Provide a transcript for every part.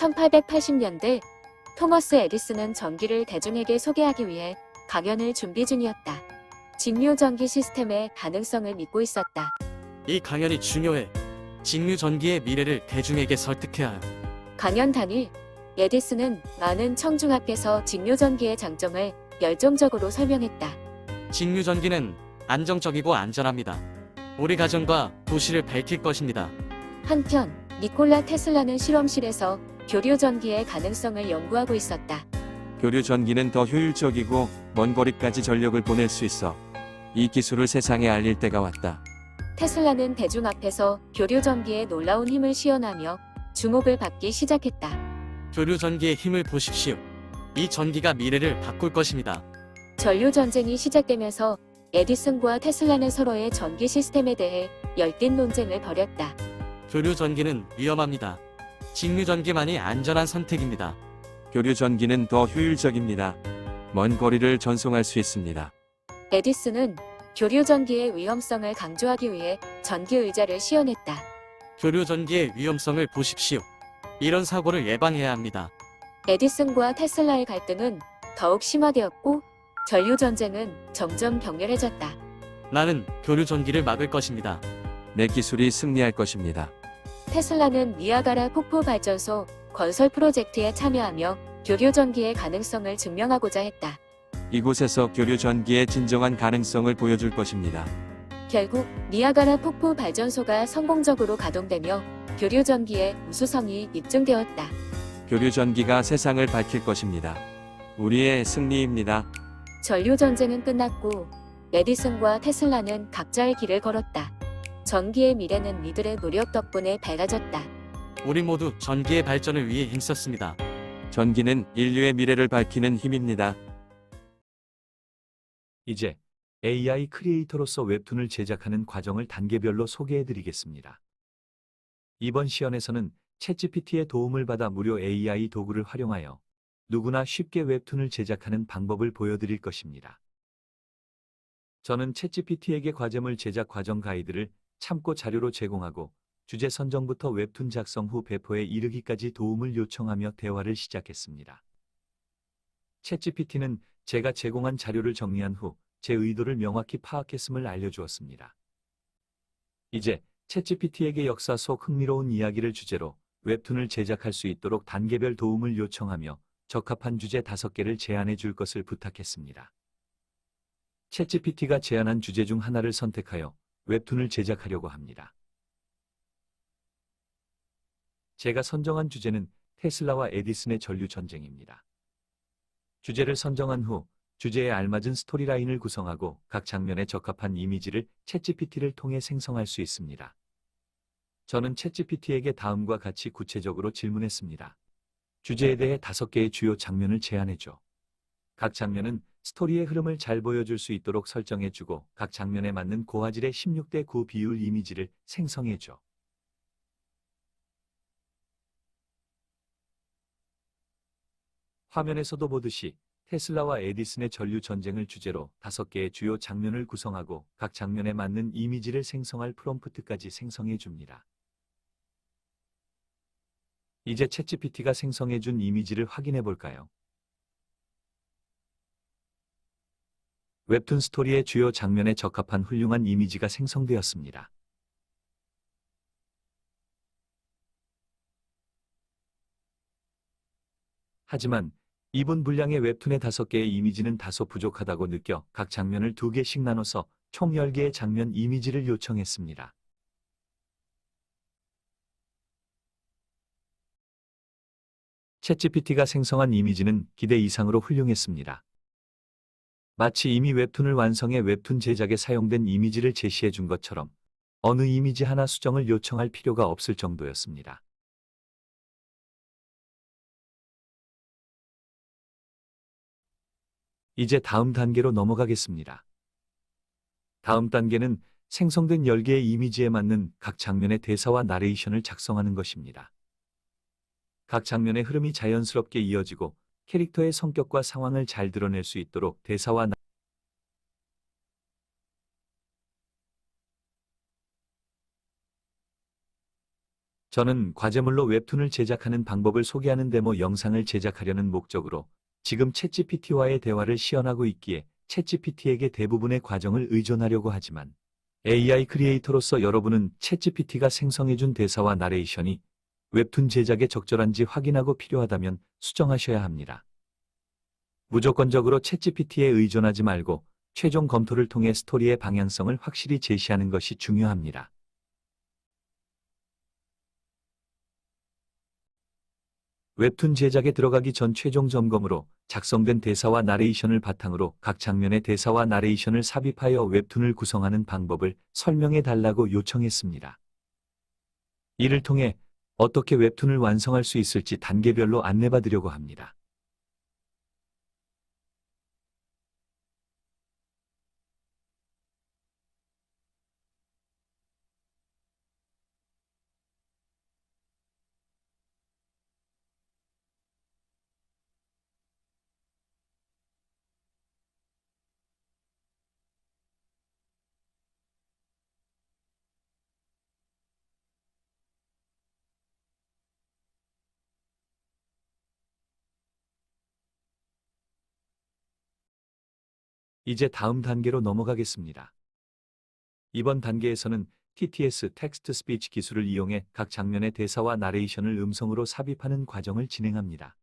1880년대 토머스 에디슨은 전기를 대중에게 소개하기 위해 강연을 준비 중이었다. 직류전기 시스템의 가능성을 믿고 있었다. 이 강연이 중요해. 직류전기의 미래를 대중에게 설득해야 해. 강연 당일 에디슨은 많은 청중 앞에서 직류전기의 장점을 열정적으로 설명했다. 직류전기는 안정적이고 안전합니다. 우리 가정과 도시를 밝힐 것입니다. 한편 니콜라 테슬라는 실험실에서 교류전기의 가능성을 연구하고 있었다. 교류 전기는 더 효율적이고 먼 거리까지 전력을 보낼 수 있어. 이 기술을 세상에 알릴 때가 왔다. 테슬라는 대중 앞에서 교류전기의 놀라운 힘을 시연하며 주목을 받기 시작했다. 교류전기의 힘을 보십시오. 이 전기가 미래를 바꿀 것입니다. 전류전쟁이 시작되면서 에디슨과 테슬라는 서로의 전기 시스템에 대해 열띤 논쟁을 벌였다. 교류전기는 위험합니다. 직류전기만이 안전한 선택입니다. 교류 전기는 더 효율적입니다. 먼 거리를 전송할 수 있습니다. 에디슨은 교류전기의 위험성을 강조하기 위해 전기의자를 시연했다. 교류전기의 위험성을 보십시오. 이런 사고를 예방해야 합니다. 에디슨과 테슬라의 갈등은 더욱 심화되었고 전류전쟁은 점점 격렬해졌다. 나는 교류전기를 막을 것입니다. 내 기술이 승리할 것입니다. 테슬라는 니아가라 폭포 발전소 건설 프로젝트에 참여하며 교류전기의 가능성을 증명하고자 했다. 이곳에서 교류 전기의 진정한 가능성을 보여줄 것입니다. 결국 니아가라 폭포 발전소가 성공적으로 가동되며 교류전기의 우수성이 입증되었다. 교류 전기가 세상을 밝힐 것입니다. 우리의 승리입니다. 전류전쟁은 끝났고 에디슨과 테슬라는 각자의 길을 걸었다. 전기의 미래는 이들의 노력 덕분에 밝아졌다. 우리 모두 전기의 발전을 위해 힘썼습니다. 전기는 인류의 미래를 밝히는 힘입니다. 이제 AI 크리에이터로서 웹툰을 제작하는 과정을 단계별로 소개해드리겠습니다. 이번 시연에서는 챗GPT의 도움을 받아 무료 AI 도구를 활용하여 누구나 쉽게 웹툰을 제작하는 방법을 보여드릴 것입니다. 저는 챗GPT에게 과제물 제작 과정 가이드를 참고 자료로 제공하고 주제 선정부터 웹툰 작성 후 배포에 이르기까지 도움을 요청하며 대화를 시작했습니다. 챗GPT는 제가 제공한 자료를 정리한 후 제 의도를 명확히 파악했음을 알려주었습니다. 이제 챗GPT에게 역사 속 흥미로운 이야기를 주제로 웹툰을 제작할 수 있도록 단계별 도움을 요청하며 적합한 주제 5개를 제안해 줄 것을 부탁했습니다. 챗GPT가 제안한 주제 중 하나를 선택하여 웹툰을 제작하려고 합니다. 제가 선정한 주제는 테슬라와 에디슨의 전류 전쟁입니다. 주제를 선정한 후 주제에 알맞은 스토리라인을 구성하고 각 장면에 적합한 이미지를 챗GPT를 통해 생성할 수 있습니다. 저는 챗GPT에게 다음과 같이 구체적으로 질문했습니다. 주제에 대해 5개의 주요 장면을 제안해줘. 각 장면은 스토리의 흐름을 잘 보여줄 수 있도록 설정해주고 각 장면에 맞는 고화질의 16:9 비율 이미지를 생성해줘. 화면에서도 보듯이 테슬라와 에디슨의 전류 전쟁을 주제로 5개의 주요 장면을 구성하고 각 장면에 맞는 이미지를 생성할 프롬프트까지 생성해 줍니다. 이제 챗GPT가 생성해 준 이미지를 확인해 볼까요? 웹툰 스토리의 주요 장면에 적합한 훌륭한 이미지가 생성되었습니다. 하지만 2분 분량의 웹툰의 5개의 이미지는 다소 부족하다고 느껴 각 장면을 2개씩 나눠서 총 10개의 장면 이미지를 요청했습니다. 챗GPT가 생성한 이미지는 기대 이상으로 훌륭했습니다. 마치 이미 웹툰을 완성해 웹툰 제작에 사용된 이미지를 제시해 준 것처럼 어느 이미지 하나 수정을 요청할 필요가 없을 정도였습니다. 이제 다음 단계로 넘어가겠습니다. 다음 단계는 생성된 10개의 이미지에 맞는 각 장면의 대사와 나레이션을 작성하는 것입니다. 각 장면의 흐름이 자연스럽게 이어지고 캐릭터의 성격과 상황을 잘 드러낼 수 있도록 대사와 저는 과제물로 웹툰을 제작하는 방법을 소개하는 데모 영상을 제작하려는 목적으로 지금 챗GPT와의 대화를 시연하고 있기에 챗GPT에게 대부분의 과정을 의존하려고 하지만 AI 크리에이터로서 여러분은 챗GPT가 생성해준 대사와 나레이션이 웹툰 제작에 적절한지 확인하고 필요하다면 수정하셔야 합니다. 무조건적으로 챗GPT에 의존하지 말고 최종 검토를 통해 스토리의 방향성을 확실히 제시하는 것이 중요합니다. 웹툰 제작에 들어가기 전 최종 점검으로 작성된 대사와 나레이션을 바탕으로 각 장면의 대사와 나레이션을 삽입하여 웹툰을 구성하는 방법을 설명해 달라고 요청했습니다. 이를 통해 어떻게 웹툰을 완성할 수 있을지 단계별로 안내받으려고 합니다. 이제 다음 단계로 넘어가겠습니다. 이번 단계에서는 TTS 텍스트 스피치 기술을 이용해 각 장면의 대사와 나레이션을 음성으로 삽입하는 과정을 진행합니다.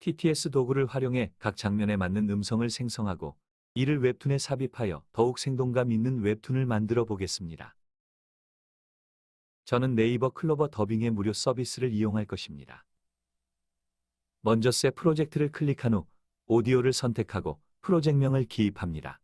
TTS 도구를 활용해 각 장면에 맞는 음성을 생성하고 이를 웹툰에 삽입하여 더욱 생동감 있는 웹툰을 만들어 보겠습니다. 저는 네이버 클로버 더빙의 무료 서비스를 이용할 것입니다. 먼저 새 프로젝트를 클릭한 후 오디오를 선택하고 프로젝트명을 기입합니다.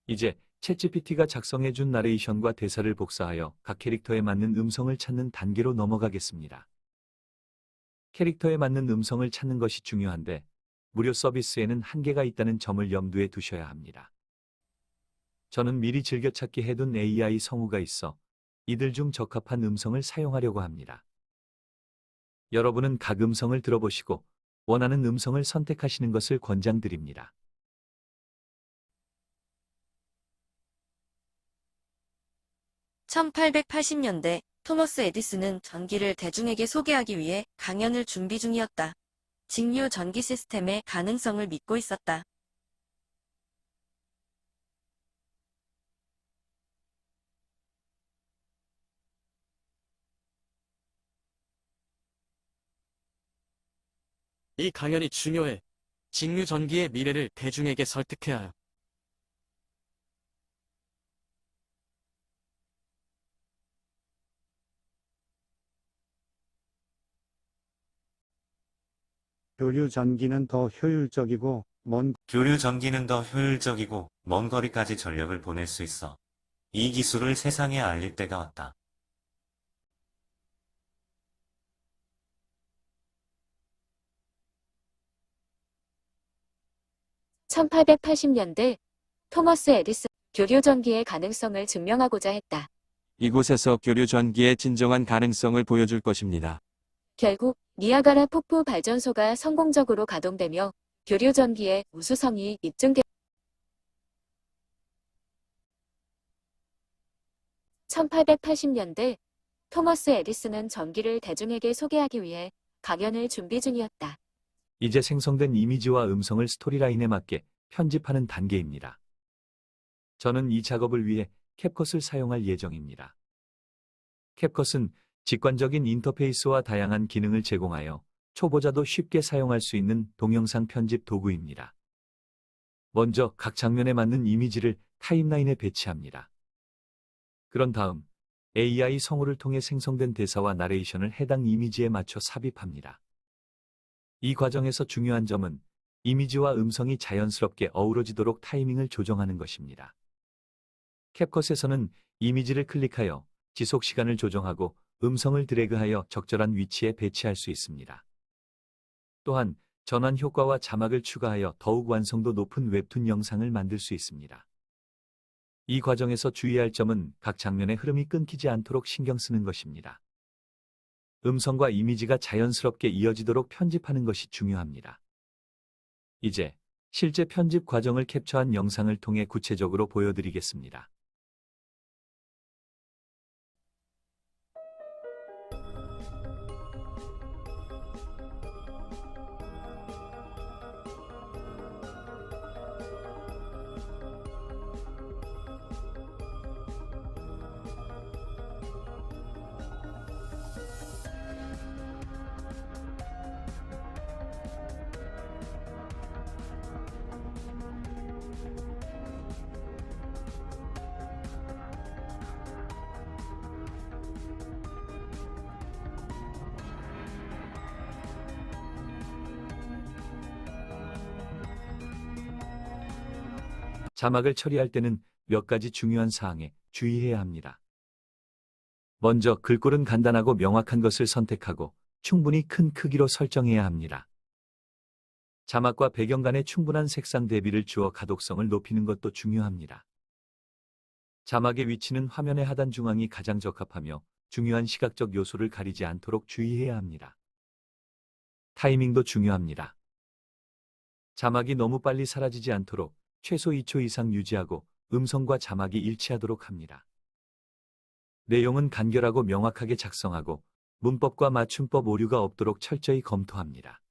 이제 챗GPT가 작성해준 나레이션과 대사를 복사하여 각 캐릭터에 맞는 음성을 찾는 단계로 넘어가겠습니다. 캐릭터에 맞는 음성을 찾는 것이 중요한데 무료 서비스에는 한계가 있다는 점을 염두에 두셔야 합니다. 저는 미리 즐겨찾기 해둔 AI 성우가 있어 이들 중 적합한 음성을 사용하려고 합니다. 여러분은 각 음성을 들어보시고 원하는 음성을 선택하시는 것을 권장드립니다. (1880년대) 토머스 에디슨은 전기를 대중에게 소개하기 위해 강연을 준비 중이었다. 직류 전기 시스템의 가능성을 믿고 있었다. 이 강연이 중요해. 직류 전기의 미래를 대중에게 설득해야 해. 교류 전기는 더 효율적이고 교류 전기는 더 효율적이고 먼 거리까지 전력을 보낼 수 있어. 이 기술을 세상에 알릴 때가 왔다. 1880년대 토머스 에디슨 교류 전기의 가능성을 증명하고자 했다. 이곳에서 교류 전기의 진정한 가능성을 보여줄 것입니다. 결국 니아가라 폭포 발전소가 성공적으로 가동되며 교류 전기의 우수성이 입증됐다. 1880년대 토머스 에디슨은 전기를 대중에게 소개하기 위해 강연을 준비 중이었다. 이제 생성된 이미지와 음성을 스토리라인에 맞게 편집하는 단계입니다. 저는 이 작업을 위해 캡컷을 사용할 예정입니다. 캡컷은 직관적인 인터페이스와 다양한 기능을 제공하여 초보자도 쉽게 사용할 수 있는 동영상 편집 도구입니다. 먼저 각 장면에 맞는 이미지를 타임라인에 배치합니다. 그런 다음 AI 성우를 통해 생성된 대사와 나레이션을 해당 이미지에 맞춰 삽입합니다. 이 과정에서 중요한 점은 이미지와 음성이 자연스럽게 어우러지도록 타이밍을 조정하는 것입니다. 캡컷에서는 이미지를 클릭하여 지속 시간을 조정하고 음성을 드래그하여 적절한 위치에 배치할 수 있습니다. 또한 전환 효과와 자막을 추가하여 더욱 완성도 높은 웹툰 영상을 만들 수 있습니다. 이 과정에서 주의할 점은 각 장면의 흐름이 끊기지 않도록 신경 쓰는 것입니다. 음성과 이미지가 자연스럽게 이어지도록 편집하는 것이 중요합니다. 이제 실제 편집 과정을 캡처한 영상을 통해 구체적으로 보여드리겠습니다. 자막을 처리할 때는 몇 가지 중요한 사항에 주의해야 합니다. 먼저 글꼴은 간단하고 명확한 것을 선택하고 충분히 큰 크기로 설정해야 합니다. 자막과 배경 간의 충분한 색상 대비를 주어 가독성을 높이는 것도 중요합니다. 자막의 위치는 화면의 하단 중앙이 가장 적합하며 중요한 시각적 요소를 가리지 않도록 주의해야 합니다. 타이밍도 중요합니다. 자막이 너무 빨리 사라지지 않도록 최소 2초 이상 유지하고 음성과 자막이 일치하도록 합니다. 내용은 간결하고 명확하게 작성하고 문법과 맞춤법 오류가 없도록 철저히 검토합니다.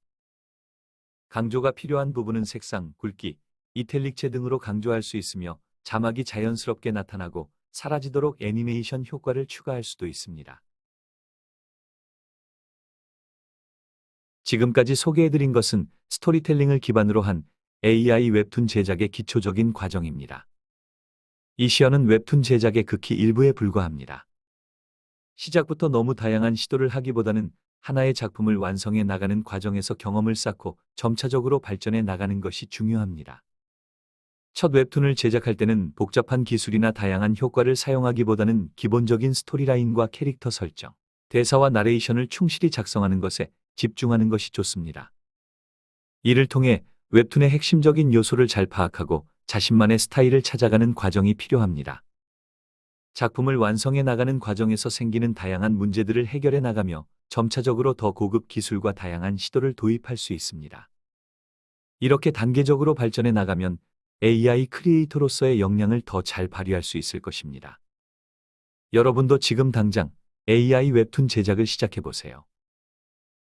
강조가 필요한 부분은 색상, 굵기, 이탈릭체 등으로 강조할 수 있으며 자막이 자연스럽게 나타나고 사라지도록 애니메이션 효과를 추가할 수도 있습니다. 지금까지 소개해드린 것은 스토리텔링을 기반으로 한 AI 웹툰 제작의 기초적인 과정입니다. 이 시연은 웹툰 제작의 극히 일부에 불과합니다. 시작부터 너무 다양한 시도를 하기보다는 하나의 작품을 완성해 나가는 과정에서 경험을 쌓고 점차적으로 발전해 나가는 것이 중요합니다. 첫 웹툰을 제작할 때는 복잡한 기술이나 다양한 효과를 사용하기보다는 기본적인 스토리라인과 캐릭터 설정, 대사와 나레이션을 충실히 작성하는 것에 집중하는 것이 좋습니다. 이를 통해 웹툰의 핵심적인 요소를 잘 파악하고 자신만의 스타일을 찾아가는 과정이 필요합니다. 작품을 완성해 나가는 과정에서 생기는 다양한 문제들을 해결해 나가며 점차적으로 더 고급 기술과 다양한 시도를 도입할 수 있습니다. 이렇게 단계적으로 발전해 나가면 AI 크리에이터로서의 역량을 더 잘 발휘할 수 있을 것입니다. 여러분도 지금 당장 AI 웹툰 제작을 시작해 보세요.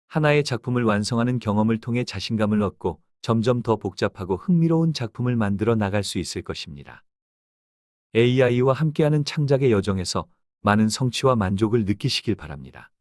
하나의 작품을 완성하는 경험을 통해 자신감을 얻고 점점 더 복잡하고 흥미로운 작품을 만들어 나갈 수 있을 것입니다. AI와 함께하는 창작의 여정에서 많은 성취와 만족을 느끼시길 바랍니다.